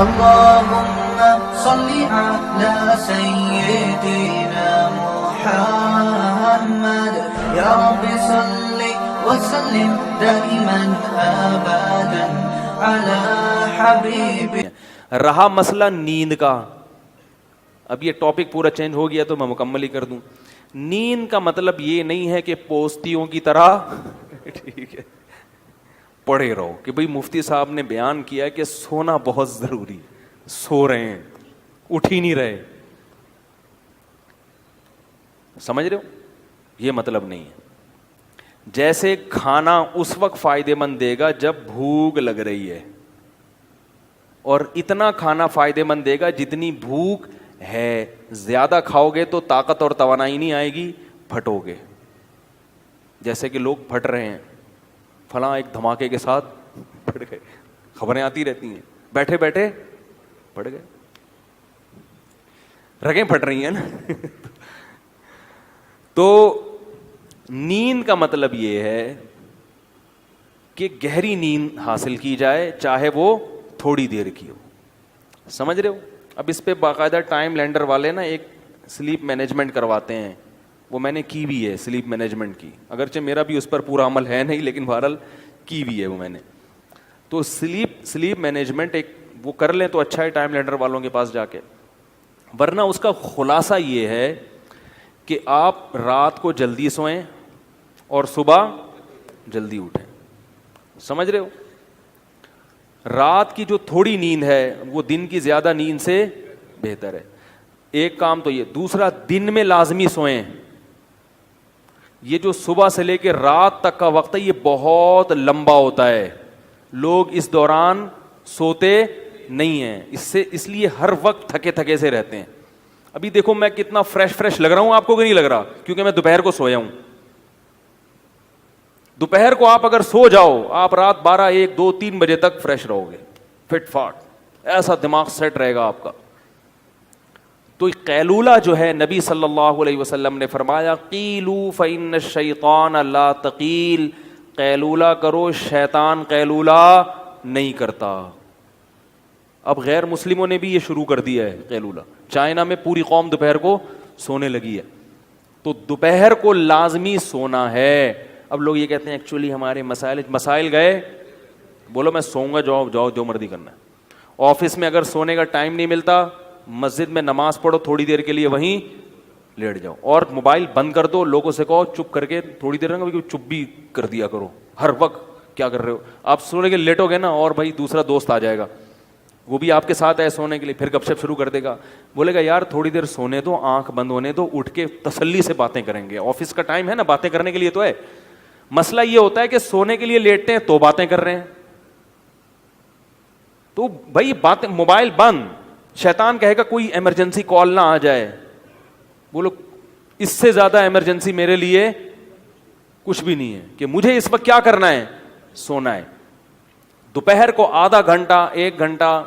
اللهم صل على سيدنا محمد يا رب صل وسلم دائما ابدا على حبيبي. رہا مسئلہ نیند کا. اب یہ ٹاپک پورا چینج ہو گیا تو میں مکمل ہی کر دوں. نیند کا مطلب یہ نہیں ہے کہ پوستیوں کی طرح ٹھیک ہے پڑے رہو کہ بھئی مفتی صاحب نے بیان کیا کہ سونا بہت ضروری, سو رہے ہیں, اٹھ ہی نہیں رہے. سمجھ رہے ہو, یہ مطلب نہیں ہے. جیسے کھانا اس وقت فائدے مند دے گا جب بھوک لگ رہی ہے, اور اتنا کھانا فائدے مند دے گا جتنی بھوک ہے. زیادہ کھاؤ گے تو طاقت اور توانائی نہیں آئے گی, پھٹو گے. جیسے کہ لوگ پھٹ رہے ہیں, فلاں ایک دھماکے کے ساتھ پھٹ گئے, خبریں آتی رہتی ہیں, بیٹھے بیٹھے پھٹ گئے. رگیں پھٹ رہی ہیں نا. تو نیند کا مطلب یہ ہے کہ گہری نیند حاصل کی جائے, چاہے وہ تھوڑی دیر کی ہو. سمجھ رہے ہو. اب اس پہ باقاعدہ ٹائم لینڈر والے نا ایک سلیپ مینجمنٹ کرواتے ہیں, وہ میں نے کی بھی ہے سلیپ مینجمنٹ کی, اگرچہ میرا بھی اس پر پورا عمل ہے نہیں, لیکن بہرحال کی بھی ہے وہ میں نے. تو سلیپ مینجمنٹ ایک وہ کر لیں تو اچھا ہے ٹائم لینڈر والوں کے پاس جا کے. ورنہ اس کا خلاصہ یہ ہے کہ آپ رات کو جلدی سوئیں اور صبح جلدی اٹھیں. سمجھ رہے ہو. رات کی جو تھوڑی نیند ہے وہ دن کی زیادہ نیند سے بہتر ہے. ایک کام تو یہ. دوسرا, دن میں لازمی سوئیں. یہ جو صبح سے لے کے رات تک کا وقت ہے یہ بہت لمبا ہوتا ہے, لوگ اس دوران سوتے نہیں ہیں, اس لیے ہر وقت تھکے تھکے سے رہتے ہیں. ابھی دیکھو میں کتنا فریش لگ رہا ہوں, آپ کو نہیں لگ رہا, کیونکہ میں دوپہر کو سویا ہوں. دوپہر کو آپ اگر سو جاؤ, آپ رات 12, 1, 2, 3 بجے تک فریش رہو گے, فٹ فاٹ, ایسا دماغ سیٹ رہے گا آپ کا. تو قیلولہ جو ہے نبی صلی اللہ علیہ وسلم نے فرمایا قیلوا فإن الشیطان لا تقیل, قیلولہ کرو, شیطان قیلولہ نہیں کرتا. اب غیر مسلموں نے بھی یہ شروع کر دیا ہے قیلولہ. چائنا میں پوری قوم دوپہر کو سونے لگی ہے. تو دوپہر کو لازمی سونا ہے. اب لوگ یہ کہتے ہیں ایکچولی ہمارے مسائل گئے, بولو میں سوؤں گا, جاؤ جو مرضی کرنا ہے. آفس میں اگر سونے کا ٹائم نہیں ملتا, مسجد میں نماز پڑھو, تھوڑی دیر کے لیے وہیں لیٹ جاؤ, اور موبائل بند کر دو. لوگوں سے کہو چپ کر کے تھوڑی دیر رہنا, چپ بھی کر دیا کرو. ہر وقت کیا کر رہے ہو آپ, سونے کے لیٹو گے نا, اور بھائی دوسرا دوست آ جائے گا, وہ بھی آپ کے ساتھ ہے سونے کے لیے, پھر گپ شپ شروع کر دے گا. بولے گا یار تھوڑی دیر سونے دو, آنکھ بند ہونے دو, اٹھ کے تسلی سے باتیں کریں گے. آفس کا ٹائم ہے نا, باتیں کرنے کے لیے تو ہے. مسئلہ یہ ہوتا ہے کہ سونے کے لیے لیٹتے ہیں تو باتیں کر رہے ہیں. تو بھائی باتیں, موبائل بند. شیطان کہے گا کوئی ایمرجنسی کال نہ آ جائے. بولو اس سے زیادہ ایمرجنسی میرے لیے کچھ بھی نہیں ہے کہ مجھے اس وقت کیا کرنا ہے, سونا ہے. دوپہر کو آدھا گھنٹہ 1 گھنٹہ,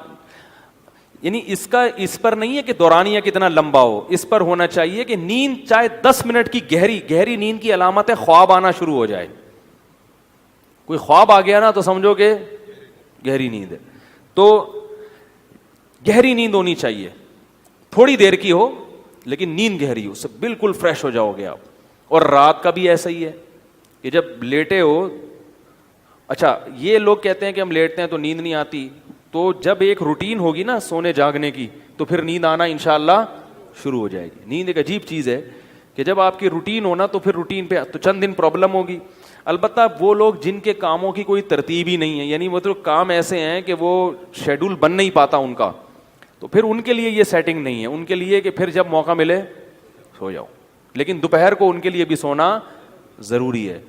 یعنی اس پر نہیں ہے کہ دورانیہ کتنا لمبا ہو, اس پر ہونا چاہیے کہ نیند چاہے 10 منٹ کی گہری نیند کی علامت ہے خواب آنا شروع ہو جائے. کوئی خواب آ گیا نا تو سمجھو کہ گہری نیند ہے. تو گہری نیند ہونی چاہیے, تھوڑی دیر کی ہو لیکن نیند گہری ہو, اس سے بالکل فریش ہو جاؤ گے آپ. اور رات کا بھی ایسا ہی ہے کہ جب لیٹے ہو, اچھا یہ لوگ کہتے ہیں کہ ہم لیٹتے ہیں تو نیند نہیں آتی, تو جب ایک روٹین ہوگی نا سونے جاگنے کی تو پھر نیند آنا انشاءاللہ شروع ہو جائے گی. نیند ایک عجیب چیز ہے کہ جب آپ کی روٹین ہونا تو پھر روٹین پہ تو چند دن پرابلم ہوگی. البتہ وہ لوگ جن کے کاموں کی کوئی ترتیب ہی نہیں ہے, یعنی وہ تو کام ایسے ہیں کہ وہ شیڈول بن نہیں پاتا ان کا, تو پھر ان کے لیے یہ سیٹنگ نہیں ہے. ان کے لیے کہ پھر جب موقع ملے سو جاؤ, لیکن دوپہر کو ان کے لیے بھی سونا ضروری ہے.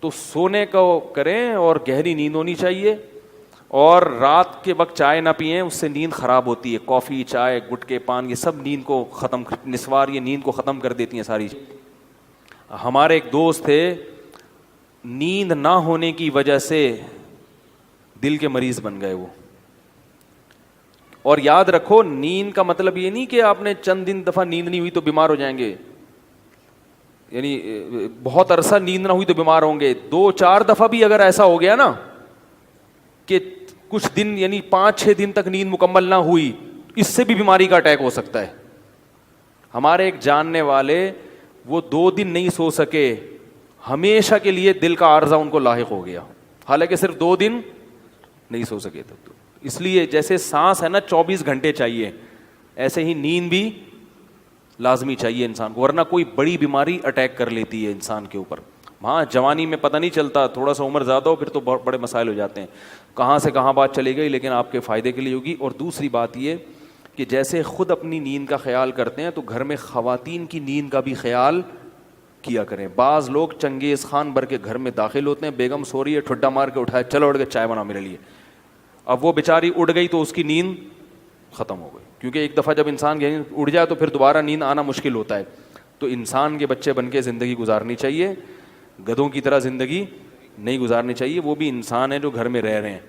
تو سونے کو کریں اور گہری نیند ہونی چاہیے. اور رات کے وقت چائے نہ پئیں, اس سے نیند خراب ہوتی ہے. کافی, چائے, گٹکے, پان, یہ سب نیند کو ختم, نسوار یہ نیند کو ختم کر دیتی ہیں ساری. ہمارے ایک دوست تھے, نیند نہ ہونے کی وجہ سے دل کے مریض بن گئے وہ. اور یاد رکھو نیند کا مطلب یہ نہیں کہ آپ نے چند دن دفعہ نیند نہیں ہوئی تو بیمار ہو جائیں گے, یعنی بہت عرصہ نیند نہ ہوئی تو بیمار ہوں گے. 2-4 دفعہ بھی اگر ایسا ہو گیا نا کہ کچھ دن یعنی 5-6 دن تک نیند مکمل نہ ہوئی, اس سے بھی بیماری کا اٹیک ہو سکتا ہے. ہمارے ایک جاننے والے وہ 2 دن نہیں سو سکے, ہمیشہ کے لیے دل کا عارضہ ان کو لاحق ہو گیا, حالانکہ صرف 2 دن نہیں سو سکے تھے. اس لیے جیسے سانس ہے نا 24 گھنٹے چاہیے, ایسے ہی نیند بھی لازمی چاہیے انسان کو, ورنہ کوئی بڑی بیماری اٹیک کر لیتی ہے انسان کے اوپر. ہاں جوانی میں پتہ نہیں چلتا, تھوڑا سا عمر زیادہ ہو پھر تو بڑے مسائل ہو جاتے ہیں, کہاں سے کہاں بات چلی گئی, لیکن آپ کے فائدے کے لیے ہوگی. اور دوسری بات یہ کہ جیسے خود اپنی نیند کا خیال کرتے ہیں تو گھر میں خواتین کی نیند کا بھی خیال کیا کریں. بعض لوگ چنگیز خان بھر کے گھر میں داخل ہوتے ہیں, بیگم سو رہی ہے, ٹھڈا مار کے اٹھایا, چلو اٹھ کے چائے بنا میرے لیے. اب وہ بیچاری اڑ گئی تو اس کی نیند ختم ہو گئی, کیونکہ ایک دفعہ جب انسان اڑ جائے تو پھر دوبارہ نیند آنا مشکل ہوتا ہے. تو انسان کے بچے بن کے زندگی گزارنی چاہیے, گدھوں کی طرح زندگی نہیں گزارنی چاہیے. وہ بھی انسان ہیں جو گھر میں رہ رہے ہیں.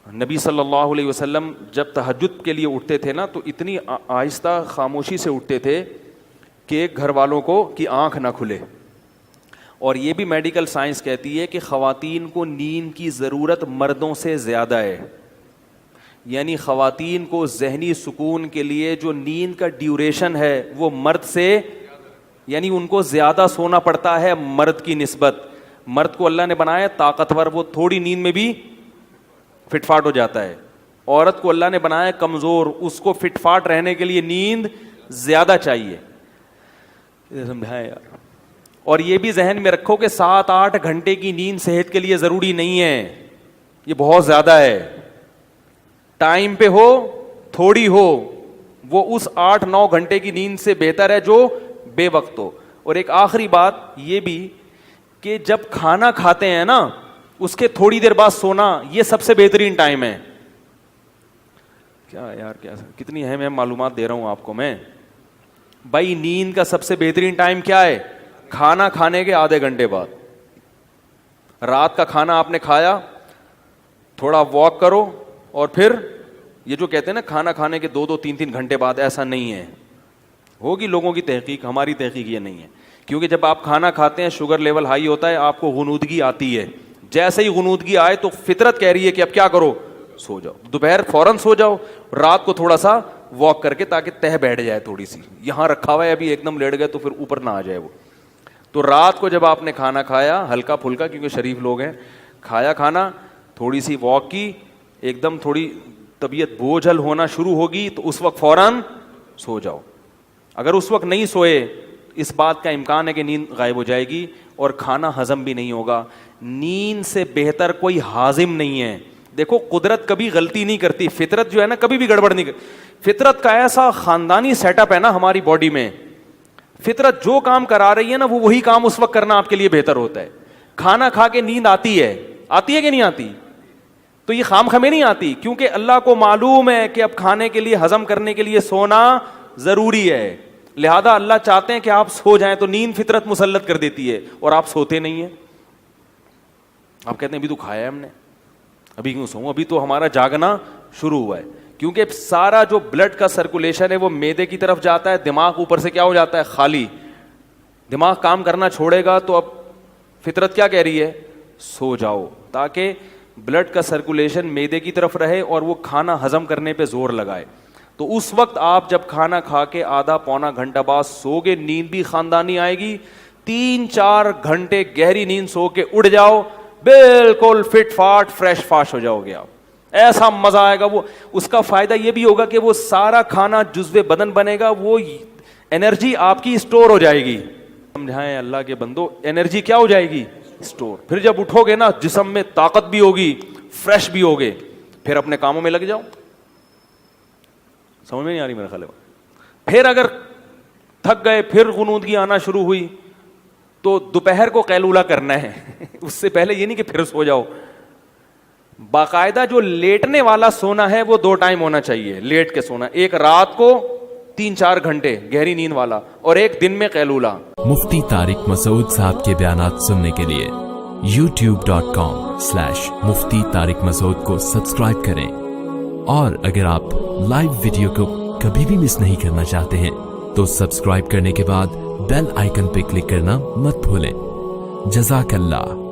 نبی صلی اللہ علیہ وسلم جب تہجد کے لیے اٹھتے تھے نا تو اتنی آہستہ خاموشی سے اٹھتے تھے کہ ایک گھر والوں کو کی آنکھ نہ کھلے. اور یہ بھی میڈیکل سائنس کہتی ہے کہ خواتین کو نیند کی ضرورت مردوں سے زیادہ ہے. یعنی خواتین کو ذہنی سکون کے لیے جو نیند کا ڈیوریشن ہے وہ مرد سے, یعنی ان کو زیادہ سونا پڑتا ہے مرد کی نسبت. مرد کو اللہ نے بنایا طاقتور, وہ تھوڑی نیند میں بھی فٹ فاٹ ہو جاتا ہے. عورت کو اللہ نے بنایا کمزور, اس کو فٹ فاٹ رہنے کے لیے نیند زیادہ چاہیے. سمجھائیں یار. اور یہ بھی ذہن میں رکھو کہ 7-8 گھنٹے کی نیند صحت کے لیے ضروری نہیں ہے, یہ بہت زیادہ ہے. ٹائم پہ ہو تھوڑی ہو, وہ اس 8-9 گھنٹے کی نیند سے بہتر ہے جو بے وقت ہو. اور ایک آخری بات یہ بھی کہ جب کھانا کھاتے ہیں نا اس کے تھوڑی دیر بعد سونا, یہ سب سے بہترین ٹائم ہے. کیا یار, کیا کتنی اہم معلومات دے رہا ہوں آپ کو میں. بھائی نیند کا سب سے بہترین ٹائم کیا ہے؟ کھانا کھانے کے آدھے گھنٹے بعد. رات کا کھانا آپ نے کھایا, تھوڑا واک کرو, اور پھر یہ جو کہتے ہیں نا کھانا کھانے کے 2-3 گھنٹے بعد, ایسا نہیں ہے. ہوگی لوگوں کی تحقیق, ہماری تحقیق یہ نہیں ہے. کیونکہ جب آپ کھانا کھاتے ہیں شوگر لیول ہائی ہوتا ہے, آپ کو غنودگی آتی ہے. جیسے ہی غنودگی آئے تو فطرت کہہ رہی ہے کہ اب کیا کرو, سو جاؤ. دوپہر فوراً سو جاؤ, رات کو تھوڑا سا واک کر کے تاکہ تہ بیٹھ جائے تھوڑی سی. یہاں رکھا ہوا ہے ابھی ایک دم لیٹ گئے تو پھر اوپر نہ آ جائے وہ. تو رات کو جب آپ نے کھانا کھایا ہلکا پھلکا, کیونکہ شریف لوگ ہیں, کھایا کھانا, تھوڑی سی واک کی, ایک دم تھوڑی طبیعت بوجھل ہونا شروع ہوگی تو اس وقت فوراً سو جاؤ. اگر اس وقت نہیں سوئے اس بات کا امکان ہے کہ نیند غائب ہو جائے گی اور کھانا ہضم بھی نہیں ہوگا. نیند سے بہتر کوئی ہاضم نہیں ہے. دیکھو قدرت کبھی غلطی نہیں کرتی, فطرت جو ہے نا کبھی بھی گڑبڑ نہیں کرتی. فطرت کا ایسا خاندانی سیٹ اپ ہے نا ہماری باڈی میں, فطرت جو کام کرا رہی ہے نا وہ وہی کام اس وقت کرنا آپ کے لیے بہتر ہوتا ہے. کھانا کھا کے نیند آتی ہے کہ نہیں آتی؟ تو یہ خام خمیں نہیں آتی, کیونکہ اللہ کو معلوم ہے کہ اب کھانے کے لیے ہضم کرنے کے لیے سونا ضروری ہے. لہذا اللہ چاہتے ہیں کہ آپ سو جائیں, تو نیند فطرت مسلط کر دیتی ہے اور آپ سوتے نہیں ہیں. آپ کہتے ہیں ابھی تو کھایا ہے ہم نے, ابھی کیوں سوؤں, ابھی تو ہمارا جاگنا شروع ہوا ہے. کیونکہ سارا جو بلڈ کا سرکولیشن ہے وہ معدے کی طرف جاتا ہے, دماغ اوپر سے کیا ہو جاتا ہے, خالی. دماغ کام کرنا چھوڑے گا تو اب فطرت کیا کہہ رہی ہے, سو جاؤ, تاکہ بلڈ کا سرکولیشن معدے کی طرف رہے اور وہ کھانا ہضم کرنے پہ زور لگائے. تو اس وقت آپ جب کھانا کھا کے آدھا پونا گھنٹہ بعد سو گے, نیند بھی خاندانی آئے گی. 3-4 گھنٹے گہری نیند سو کے اڑ جاؤ, بالکل فٹ فاٹ فریش فاش ہو جاؤ گے آپ. ایسا مزہ آئے گا. وہ اس کا فائدہ یہ بھی ہوگا کہ وہ سارا کھانا جزو بدن بنے گا, وہ انرجی آپ کی اسٹور ہو جائے گی. سمجھائیں اللہ کے بندو, انرجی کیا ہو جائے گی, اسٹور. پھر جب اٹھو گے نا جسم میں طاقت بھی ہوگی, فریش بھی ہوگے, پھر اپنے کاموں میں لگ جاؤ. سمجھ میں نہیں آ رہی میرا خیال ہے. پھر اگر تھک گئے, پھر غنودگی آنا شروع ہوئی, تو دوپہر کو قیلولہ کرنا ہے. اس سے پہلے یہ نہیں کہ پھر سو جاؤ. باقاعدہ جو لیٹنے والا سونا ہے وہ 2 ٹائم ہونا چاہیے, لیٹ کے سونا. ایک رات کو 3-4 گھنٹے گہری نیند والا, اور ایک دن میں قیلولہ. مفتی طارق مسعود صاحب کے بیانات سننے کے لیے youtube.com/مفتی طارق مسعود کو سبسکرائب کریں. اور اگر آپ لائیو ویڈیو کو کبھی بھی مس نہیں کرنا چاہتے ہیں تو سبسکرائب کرنے کے بعد بیل آئیکن پہ کلک کرنا مت بھولیں. جزاک اللہ.